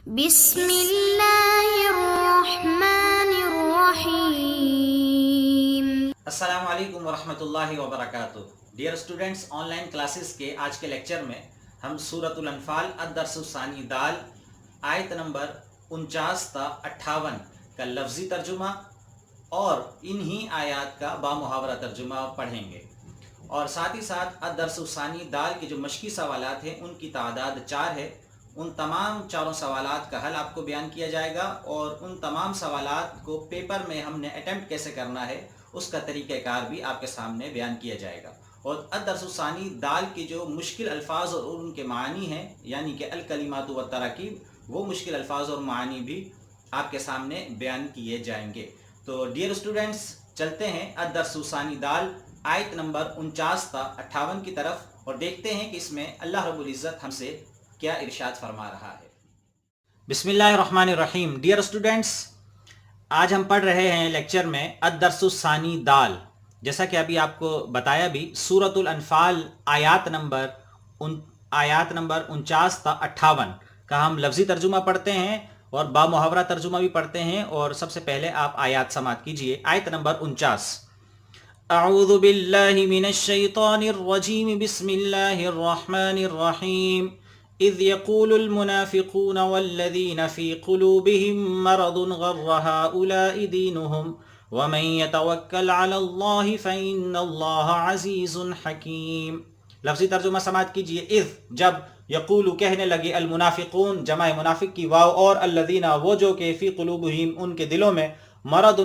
بسم اللہ الرحمن الرحیم۔ السلام علیکم ورحمۃ اللہ وبرکاتہ۔ Dear students, on line classes کے آج کے لیکچر میں ہم سورۃ الانفال الدرس الثانی دال آیت نمبر 49 تا 58 کا لفظی ترجمہ اور انہی آیات کا بامحاورہ ترجمہ پڑھیں گے، اور ساتھ ہی ساتھ الدرس الثانی دال کے جو مشقی سوالات ہیں ان کی تعداد 4 ہے۔ ان تمام چاروں سوالات کا حل آپ کو بیان کیا جائے گا، اور ان تمام سوالات کو پیپر میں ہم نے اٹیمپٹ کیسے کرنا ہے اس کا طریقہ کار بھی آپ کے سامنے بیان کیا جائے گا۔ اور الدرس الثانی دال کے جو مشکل الفاظ اور ان کے معانی ہیں، یعنی کہ الکلمات والتراکیب، وہ مشکل الفاظ اور معانی بھی آپ کے سامنے بیان کیے جائیں گے۔ تو ڈیئر اسٹوڈنٹس، چلتے ہیں الدرس الثانی دال آیت نمبر 49 تا 58 کی طرف، اور دیکھتے ہیں کہ اس میں اللہ رب العزت ہم سے کیا ارشاد فرما رہا ہے۔ بسم اللہ الرحمن الرحیم۔ ڈیئر اسٹوڈنٹس، آج ہم پڑھ رہے ہیں لیکچر میں الدرس الثانی دال، جیسا کہ ابھی آپ کو بتایا بھی، سورۃ الانفال آیات نمبر 49 تا 58 کا ہم لفظی ترجمہ پڑھتے ہیں اور بامحاورہ ترجمہ بھی پڑھتے ہیں۔ اور سب سے پہلے آپ آیات سماعت کیجئے۔ آیت نمبر 49۔ اعوذ باللہ من الشیطان الرجیم، بسم اللہ الرحمن الرحیم۔ اذ يقول المنافقون والذین فی قلوبهم مرض غر هؤلاء دینهم ومن يتوکل علی اللہ فإن اللہ عزیز حکیم۔ لفظی ترجمہ سماعت کیجئے۔ اذ، جب، یقول، کہنے لگے، المنافقون، جمع منافق کی واو، اور الذین، وہ جو کہ فی قلوبہم، ان کے دلوں میں، مرض،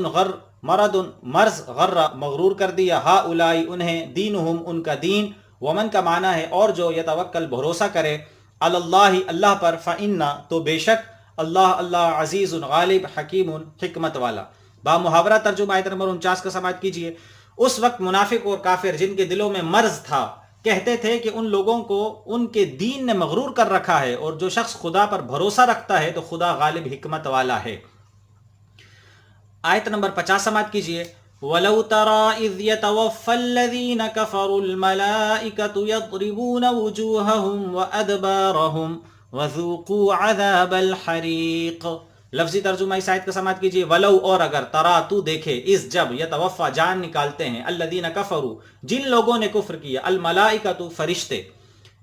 مرض، غر، مغرور کر دیا، ہؤلاء، انہیں، دینہم، ان کا دین، ومن کا معنی ہے اور جو، یتوکل، بھروسہ کرے، علی اللہ، اللہ پر، فإن، تو بے شک، اللہ عزیز، غالب، حکیم، حکمت والا۔ بامحاورہ ترجمہ آیت نمبر 49 کا سماعت کیجئے۔ اس وقت منافق اور کافر جن کے دلوں میں مرض تھا کہتے تھے کہ ان لوگوں کو ان کے دین نے مغرور کر رکھا ہے، اور جو شخص خدا پر بھروسہ رکھتا ہے تو خدا غالب، حکمت والا ہے۔ آیت نمبر 50 سماعت کیجئے۔ وَلَوْ تَرَى إِذْ يَتَوَفَّى الَّذِينَ كَفَرُوا الْمَلَائِكَةُ يَضْرِبُونَ وُجُوهَهُمْ وَأَدْبَارَهُمْ وَذُوقُوا عَذَابَ الْحَرِيقِ۔ لفظی ترجمہ اس آیت کا سماعت کیجئے۔ ولو، اور اگر، ترا، تو دیکھے، اس، جب، یتوفا، جان نکالتے ہیں، الذین کفروا، جن لوگوں نے کفر کیا، الملائکۃ، فرشتے،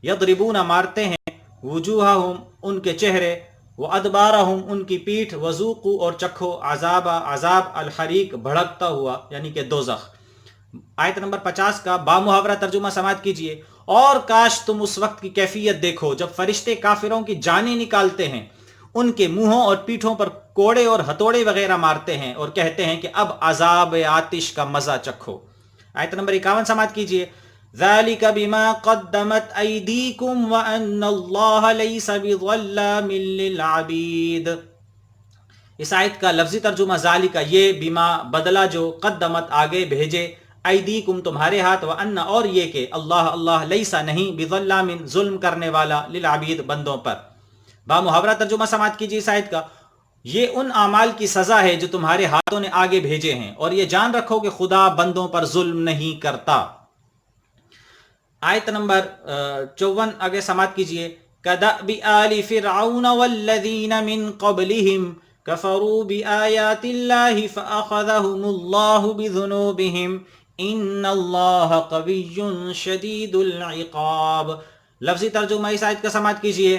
یضربون، مارتے ہیں، وجوہہم، ان کے چہرے، وادبارہم، ان کی پیٹھ، وذوقوا، اور چکھو، عذاب، الحریق، بھڑکتا ہوا، یعنی کہ دوزخ۔ آیت نمبر 50 کا بامحاورہ ترجمہ سماعت کیجئے۔ اور کاش تم اس وقت کی کیفیت دیکھو جب فرشتے کافروں کی جانیں نکالتے ہیں، ان کے منہوں اور پیٹھوں پر کوڑے اور ہتھوڑے وغیرہ مارتے ہیں، اور کہتے ہیں کہ اب عذاب آتش کا مزہ چکھو۔ آیت نمبر 51 سماعت کیجئے۔ ذَلِكَ بِمَا قَدَّمَتْ أَيْدِيكُمْ وَأَنَّ اللَّهَ لَيْسَ بِظَلَّامٍ لِّلْعَبِيدِ۔ اس آیت کا لفظی ترجمہ، ذَلِكَ، یہ، بما، بدلہ جو، قدمت، آگے بھیجے، ایدیکم، تمہارے ہاتھ، وَأَنَّ، اور یہ کہ، اللہ لیسا، نہیں، بِظَلَّامٍ، ظلم کرنے والا، لِلْعَبِيدِ، بندوں پر۔ بامحاورہ ترجمہ سماعت کیجیے اس آیت کا۔ یہ ان اعمال کی سزا ہے جو تمہارے ہاتھوں نے آگے بھیجے ہیں، اور یہ جان رکھو کہ خدا بندوں پر ظلم نہیں کرتا۔ آیت نمبر 54 آگے سماعت کیجیے۔ کَدَأْبِ آلِ فِرْعَوْنَ وَالَّذِينَ مِن قَبْلِهِمْ كَفَرُوا بِآيَاتِ اللَّهِ فَأَخَذَهُمُ اللَّهُ بِذُنُوبِهِمْ إِنَّ اللَّهَ قَوِيٌّ شَدِيدُ الْعِقَابِ۔ لفظی ترجمہ اس آیت کا سماعت کیجیے۔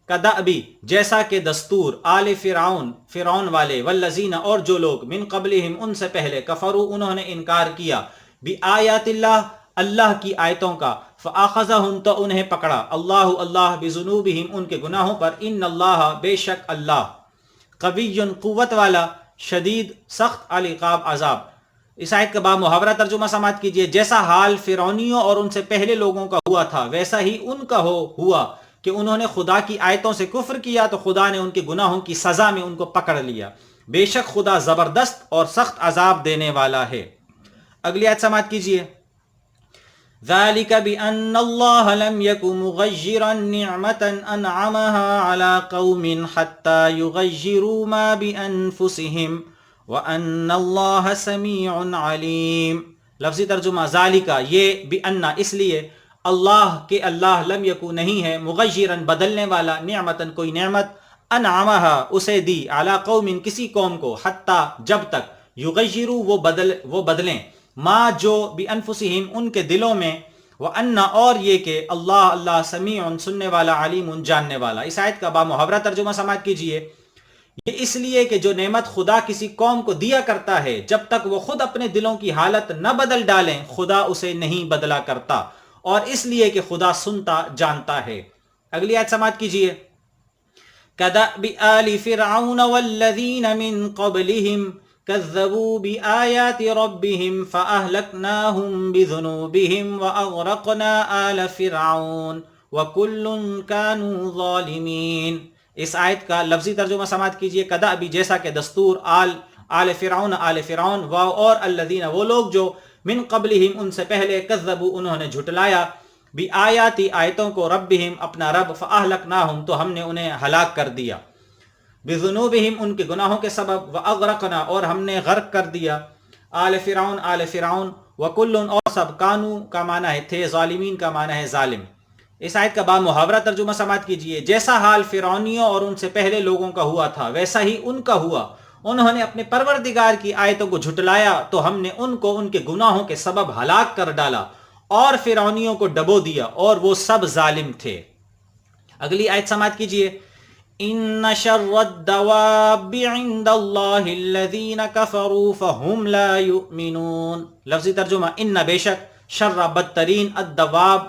کدأبی، جیسا کہ دستور، آل فرعون، فرعون والے، والذین، اور جو لوگ، من قبلہم، ان سے پہلے، کفروا، انہوں نے انکار کیا، بآیات اللہ، اللہ کی آیتوں کا، فآخذہم، تو انہیں پکڑا، اللہ بذنوبہم، ان کے گناہوں پر، ان اللہ، بے شک اللہ، قوی، قوت والا، شدید، سخت، العقاب، عذاب۔ اس آیت کا بامحاورہ ترجمہ سماعت کیجئے۔ جیسا حال فرعونیوں اور ان سے پہلے لوگوں کا ہوا تھا، ویسا ہی ان کا ہوا کہ انہوں نے خدا کی آیتوں سے کفر کیا، تو خدا نے ان کے گناہوں کی سزا میں ان کو پکڑ لیا۔ بے شک خدا زبردست اور سخت عذاب دینے والا ہے۔ اگلی آیت سماعت کیجئے۔ ذَلِكَ بِأَنَّ اللَّهَ لَمْ يَكُ مُغَيِّرًا نِعْمَةً أَنْعَمَهَا عَلَى قَوْمٍ حَتَّى يُغَيِّرُوا مَا بِأَنفُسِهِمْ وَأَنَّ اللَّهَ سَمِيعٌ عَلِيمٌ۔ لفظی ترجمہ، ذَلِكَ، یہ، بِأَنَّ، اس لیے، اللہ کے، اللہ، لم یکو، نہیں ہے، مغیرن، بدلنے والا، نعمتن، کوئی نعمت، انعمہا اسے دی، علی قوم کسی قوم کو، حتی جب تک، یغیروا وہ بدلیں، ما جو بانفسہم ان کے دلوں میں، وان اور یہ کہ اللہ سمیع سننے والا، علیم جاننے والا۔ اس آیت کا با محاورہ ترجمہ سماعت کیجئے۔ یہ اس لیے کہ جو نعمت خدا کسی قوم کو دیا کرتا ہے، جب تک وہ خود اپنے دلوں کی حالت نہ بدل ڈالیں خدا اسے نہیں بدلا کرتا، اور اس لیے کہ خدا سنتا جانتا ہے۔ اگلی آیت سماعت کیجئے۔ كَدَأْبِ آلِ فِرْعَوْنَ وَالَّذِينَ مِن قَبْلِهِمْ كَذَّبُوا بِآيَاتِ رَبِّهِمْ فَأَهْلَكْنَاهُمْ بِذُنُوبِهِمْ وَأَغْرَقْنَا آلَ فِرْعَوْنَ وَكُلٌّ كَانُوا ظَالِمِينَ۔ اس آیت کا لفظی ترجمہ سماعت کیجئے۔ کدأبی جیسا کہ دستور، آل فرعون اور الذین وہ لوگ جو من قبلہم ان سے پہلے، کذبوا انہوں نے جھٹلایا، بآیاتی آیتوں کو، ربہم اپنا رب، فاہلکناہم تو ہم نے انہیں ہلاک کر دیا، بذنوبہم ان کے گناہوں کے سبب، واغرقنا اور ہم نے غرق کر دیا، آل فرعون، وکل اور سب، کانو کا معنی ہے تھے، ظالمین کا معنی ہے ظالم۔ اس آیت کا با محاورہ ترجمہ سماعت کیجئے۔ جیسا حال فرعونیوں اور ان سے پہلے لوگوں کا ہوا تھا ویسا ہی ان کا ہوا، انہوں نے اپنے پروردگار کی آیتوں کو جھٹلایا تو ہم نے ان کو ان کے گناہوں کے سبب ہلاک کر ڈالا اور فرعونیوں کو ڈبو دیا، اور وہ سب ظالم تھے۔ اگلی آیت سماعت کیجئے۔ ان شر الدواب عند اللہ الذین کفروا فہم لا یؤمنون۔ لفظی ترجمہ، ان بے شک، شر بدترین، الدواب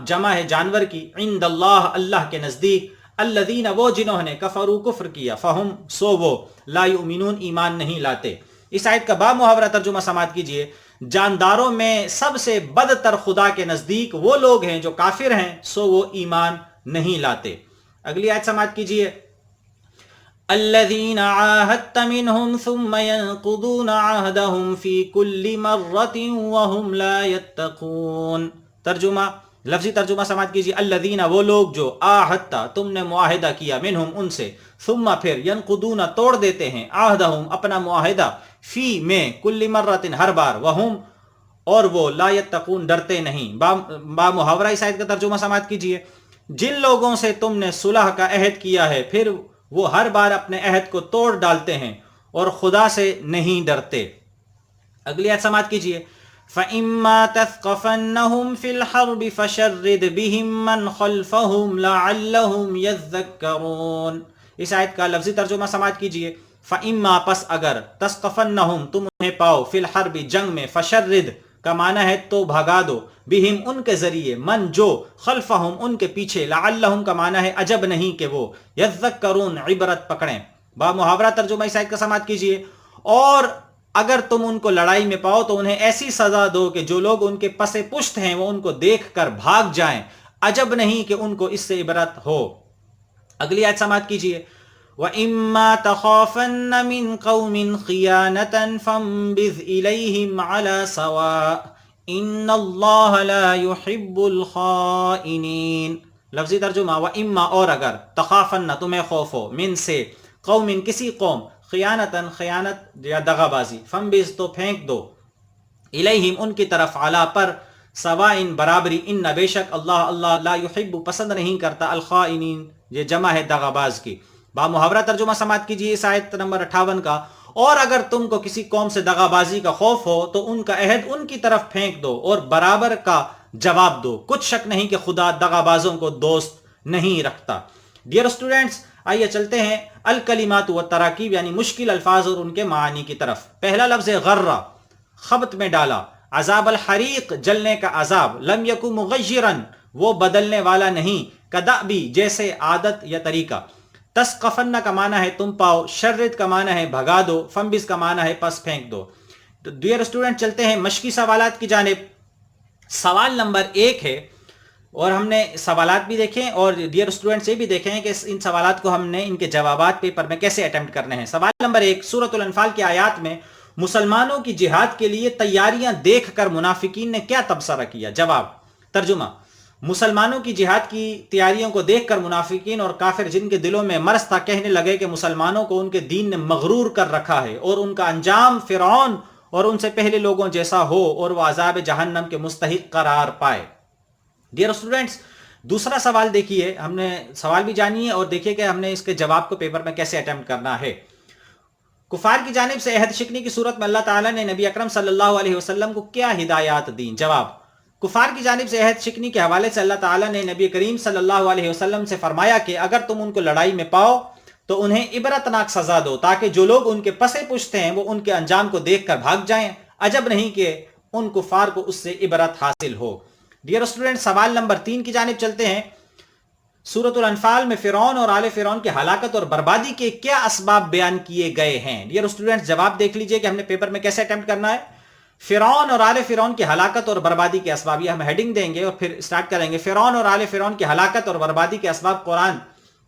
جمع ہے جانور کی، عند اللہ اللہ کے نزدیک، الذین وہ جنہوں نے، کفروا کفر کیا، فہم سو وہ، لا یؤمنون ایمان نہیں لاتے۔ اس آیت کا با محاورہ ترجمہ سماعت کیجئے۔ جانداروں میں سب سے بدتر خدا کے نزدیک وہ لوگ ہیں جو کافر ہیں، سو وہ ایمان نہیں لاتے۔ اگلی آیت سماعت کیجئے۔ الذین عاہدت منہم ثم ينقضون عہدہم فی کل مرۃ وہم لا یتقون۔ ترجمہ، لفظی ترجمہ سماعت کیجیے۔ الذین وہ لوگ جو، آہدتا تم نے معاہدہ کیا، منہم ان سے، ثم پھر، ینقضون توڑ دیتے ہیں، عہدہم اپنا معاہدہ، فی میں، کل مرۃ ہر بار، وہم اور وہ، لا یتقون ڈرتے نہیں۔ با محاورہ اس آیت کا ترجمہ سماعت کیجیے۔ جن لوگوں سے تم نے صلح کا عہد کیا ہے پھر وہ ہر بار اپنے عہد کو توڑ ڈالتے ہیں اور خدا سے نہیں ڈرتے۔ اگلی آیت سماعت کیجیے۔ فَإِمَّا تَثْقَفَنَّهُمْ فِي الْحَرْبِ فَشَرِّدْ بِهِمْ مَنْ خَلْفَهُمْ لَعَلَّهُمْ يَذَّكَّرُونَ۔ اس آیت کا لفظی ترجمہ سماعت کیجیے۔ فَإِمَّا پس اگر، تَثْقَفَنَّهُمْ تم انہیں پاؤ، فِي الْحَرْبِ جنگ میں، فَشَرِّدْ کا معنی ہے تو بھگا دو، بِهِمْ ان کے ذریعے، من جو، خَلْفَهُمْ ان کے پیچھے، لَعَلَّهُمْ کا معنی ہے عجب نہیں کہ وہ، يَذَّكَّرُونَ عبرت پکڑیں۔ با محاورہ ترجمہ اس آیت کا سماعت کیجیے۔ اور اگر تم ان کو لڑائی میں پاؤ تو انہیں ایسی سزا دو کہ جو لوگ ان کے پس پشت ہیں وہ ان کو دیکھ کر بھاگ جائیں، عجب نہیں کہ ان کو اس سے عبرت ہو۔ اگلی آیت سماعت کیجیے۔ وَإِمَّا تَخَافَنَّ مِن قَوْمٍ خِيَانَةً فَانبِذْ إِلَيْهِمْ عَلَى سَوَاءٍ إِنَّ اللَّهَ لَا يُحِبُّ الْخَائِنِينَ۔ لفظی ترجمہ، وَإِمَّا اور اگر، تَخَافَنَّ تمہیں خوف ہو، من سے، قوم کسی قوم، خیانتاً خیانت یا دغا بازی، فنبذ تو پھینک دو، الیہم ان کی طرف، علا پر، سوائن برابری، ان بے شک اللہ لا یحب پسند نہیں کرتا، الخائنین یہ جمع ہے دغا باز کی۔ با محاورہ ترجمہ سماعت کیجیے اس آیت نمبر 58 کا۔ اور اگر تم کو کسی قوم سے دغا بازی کا خوف ہو تو ان کا عہد ان کی طرف پھینک دو اور برابر کا جواب دو، کچھ شک نہیں کہ خدا دغا بازوں کو دوست نہیں رکھتا۔ ڈیئر اسٹوڈینٹس، آئیے چلتے ہیں الکلمات والتراکیب یعنی مشکل الفاظ اور ان کے معانی کی طرف۔ پہلا لفظ غرہ، خبط میں ڈالا، عذاب الحریق جلنے کا عذاب، لم یکو مغیرن وہ بدلنے والا نہیں، کدأبی جیسے عادت یا طریقہ، تسقفن کا معنی ہے تم پاؤ، شرد کا معنی ہے بھگا دو، فنبذ کا معنی ہے پس پھینک دو۔ تو ڈیئر اسٹوڈنٹ چلتے ہیں مشقی سوالات کی جانب۔ سوال نمبر 1 ہے، اور ہم نے سوالات بھی دیکھیں اور ڈیئر اسٹوڈنٹس یہ بھی دیکھیں کہ ان سوالات کو ہم نے ان کے جوابات پیپر میں کیسے اٹیمپٹ کرنے ہیں۔ سوال نمبر 1، سورۃ الانفال کی آیات میں مسلمانوں کی جہاد کے لیے تیاریاں دیکھ کر منافقین نے کیا تبصرہ کیا؟ جواب، ترجمہ، مسلمانوں کی جہاد کی تیاریوں کو دیکھ کر منافقین اور کافر جن کے دلوں میں مرض تھا کہنے لگے کہ مسلمانوں کو ان کے دین نے مغرور کر رکھا ہے اور ان کا انجام فرعون اور ان سے پہلے لوگوں جیسا ہو اور وہ عذاب جہنم کے مستحق قرار پائے۔ ڈیئر اسٹوڈنٹس، دوسرا سوال دیکھیے، ہم نے سوال بھی جانیے اور دیکھیے کہ ہم نے اس کے جواب کو پیپر میں کیسے اٹیمپٹ کرنا ہے۔ کفار کی جانب سے عہد شکنی کی صورت میں اللہ تعالیٰ نے نبی اکرم صلی اللہ علیہ وسلم کو کیا ہدایات دیں؟ جواب: کفار کی جانب سے عہد شکنی کے حوالے سے اللہ تعالیٰ نے نبی کریم صلی اللہ علیہ وسلم سے فرمایا کہ اگر تم ان کو لڑائی میں پاؤ تو انہیں عبرتناک سزا دو، تاکہ جو لوگ ان کے پسے پشت ہیں وہ ان کے انجام کو دیکھ کر بھاگ جائیں، عجب نہیں کہ ان کفار کو اس سے عبرت حاصل ہو۔ ڈیئر اسٹوڈنٹ، سوال نمبر 3 کی جانب چلتے ہیں۔ سورۃ الانفال میں فرعون اور آل فرعون کی ہلاکت اور بربادی کے کیا اسباب بیان کیے گئے ہیں؟ ڈیئر اسٹوڈنٹس، جواب دیکھ لیجئے کہ ہم نے پیپر میں کیسے اٹیمپٹ کرنا ہے۔ فرعون اور آل فرعون کی ہلاکت اور بربادی کے اسباب، یہ ہم ہیڈنگ دیں گے اور پھر سٹارٹ کریں گے۔ فرعون اور آل فرعون کی ہلاکت اور بربادی کے اسباب، قرآن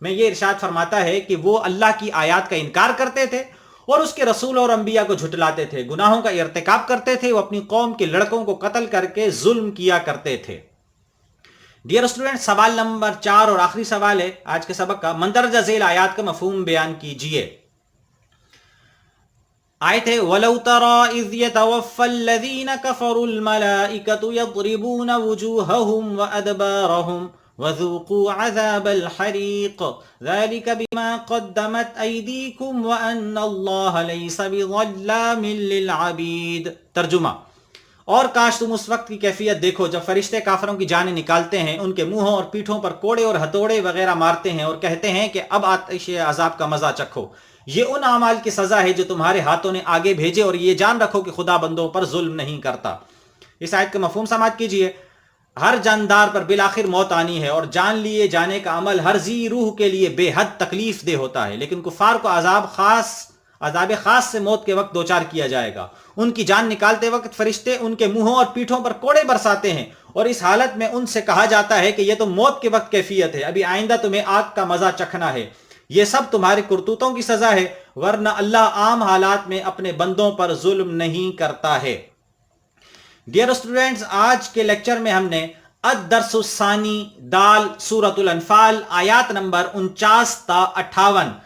میں یہ ارشاد فرماتا ہے کہ وہ اللہ کی آیات کا انکار کرتے تھے اور اس کے رسول اور انبیاء کو جھٹلاتے تھے، گناہوں کا ارتکاب کرتے تھے، وہ اپنی قوم کے لڑکوں کو قتل کر کے ظلم کیا کرتے تھے۔ ڈیئر اسٹوڈنٹ، سوال نمبر 4 اور آخری سوال ہے آج کے سبق کا۔ مندرجہ ذیل آیات کا مفہوم بیان کیجئے۔ آیت ہے وَلَوْ تَرَى إِذْ يَتَوَفَّى الَّذِينَ كَفَرُوا الْمَلَائِكَةُ يَضْرِبُونَ وُجُوهَهُمْ وَأَدْبَارَهُمْ وَذُوقُوا عَذَابَ الْحَرِيقِ ذَلِكَ بِمَا قَدَّمَتْ أَيْدِيكُمْ وَأَنَّ اللَّهَ لَيْسَ بِظَلَّامٍ لِّلْعَبِيدِ۔ ترجمہ: اور کاش تم اس وقت کی کیفیت دیکھو جب فرشتے کافروں کی جانیں نکالتے ہیں، ان کے منہوں اور پیٹھوں پر کوڑے اور ہتھوڑے وغیرہ مارتے ہیں اور کہتے ہیں کہ اب آتش عذاب کا مزہ چکھو۔ یہ ان اعمال کی سزا ہے جو تمہارے ہاتھوں نے آگے بھیجے، اور یہ جان رکھو کہ خدا بندوں پر ظلم نہیں کرتا۔ اس آیت کا مفہوم سماعت کیجئے۔ ہر جاندار پر بالآخر موت آنی ہے، اور جان لیے جانے کا عمل ہر ذی روح کے لیے بے حد تکلیف دہ ہوتا ہے، لیکن کفار کو عذاب خاص سے موت کے وقت دوچار کیا جائے گا۔ ان کی جان نکالتے وقت فرشتے ان کے منہوں اور پیٹھوں پر کوڑے برساتے ہیں، اور اس حالت میں ان سے کہا جاتا ہے کہ یہ تو موت کے وقت کیفیت ہے، ابھی آئندہ تمہیں آگ کا مزہ چکھنا ہے۔ یہ سب تمہارے کرتوتوں کی سزا ہے، ورنہ اللہ عام حالات میں اپنے بندوں پر ظلم نہیں کرتا ہے۔ ڈیئر اسٹوڈنٹس، آج کے لیکچر میں ہم نے الدرس الثانی دال سورۃ الانفال آیات نمبر 49 تا 58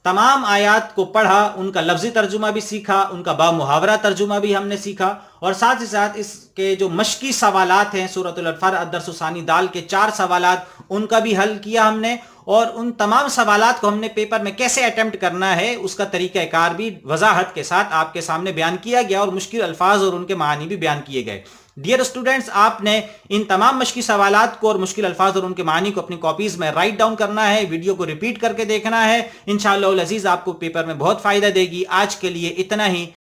تمام آیات کو پڑھا، ان کا لفظی ترجمہ بھی سیکھا، ان کا بامحاورہ ترجمہ بھی ہم نے سیکھا، اور ساتھ ہی ساتھ اس کے جو مشقی سوالات ہیں سورۃ الانفال الدرس الثانی دال کے 4 سوالات، ان کا بھی حل کیا ہم نے، اور ان تمام سوالات کو ہم نے پیپر میں کیسے اٹیمپٹ کرنا ہے اس کا طریقہ کار بھی وضاحت کے ساتھ آپ کے سامنے بیان کیا گیا، اور مشکل الفاظ اور ان کے معنی بھی بیان کیے گئے۔ ڈیئر اسٹوڈنٹس، آپ نے ان تمام مشکل سوالات کو اور مشکل الفاظ اور ان کے معنی کو اپنی کاپیز میں رائٹ ڈاؤن کرنا ہے، ویڈیو کو ریپیٹ کر کے دیکھنا ہے، انشاءاللہ العزیز آپ کو پیپر میں بہت فائدہ دے گی۔ آج کے لیے اتنا ہی۔